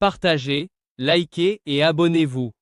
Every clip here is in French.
Partagez, likez et abonnez-vous.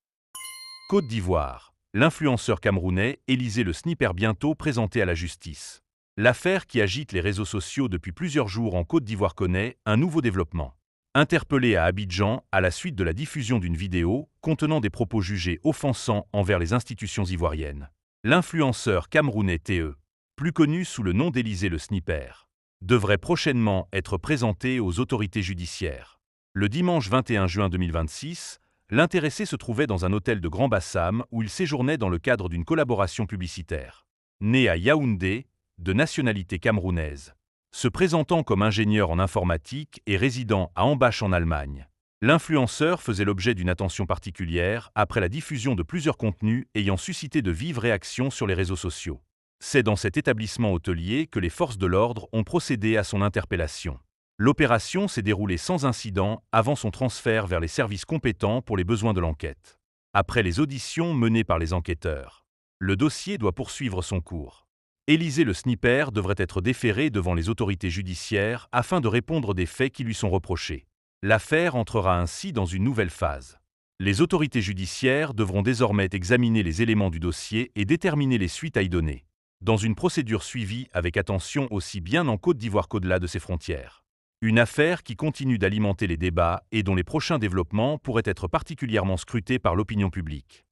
Côte d'Ivoire. L'influenceur camerounais Élysée Le Sniper bientôt présenté à la justice. L'affaire qui agite les réseaux sociaux depuis plusieurs jours en Côte d'Ivoire connaît un nouveau développement. Interpellé à Abidjan à la suite de la diffusion d'une vidéo contenant des propos jugés offensants envers les institutions ivoiriennes. L'influenceur camerounais TE, plus connu sous le nom d'Élysée Le Sniper, devrait prochainement être présenté aux autorités judiciaires. Le dimanche 21 juin 2026, l'intéressé se trouvait dans un hôtel de Grand Bassam où il séjournait dans le cadre d'une collaboration publicitaire. Né à Yaoundé, de nationalité camerounaise, se présentant comme ingénieur en informatique et résidant à Ambach en Allemagne, l'influenceur faisait l'objet d'une attention particulière après la diffusion de plusieurs contenus ayant suscité de vives réactions sur les réseaux sociaux. C'est dans cet établissement hôtelier que les forces de l'ordre ont procédé à son interpellation. L'opération s'est déroulée sans incident avant son transfert vers les services compétents pour les besoins de l'enquête. Après les auditions menées par les enquêteurs, le dossier doit poursuivre son cours. Élysée Le Sniper devrait être déféré devant les autorités judiciaires afin de répondre des faits qui lui sont reprochés. L'affaire entrera ainsi dans une nouvelle phase. Les autorités judiciaires devront désormais examiner les éléments du dossier et déterminer les suites à y donner, dans une procédure suivie avec attention aussi bien en Côte d'Ivoire qu'au-delà de ses frontières. Une affaire qui continue d'alimenter les débats et dont les prochains développements pourraient être particulièrement scrutés par l'opinion publique.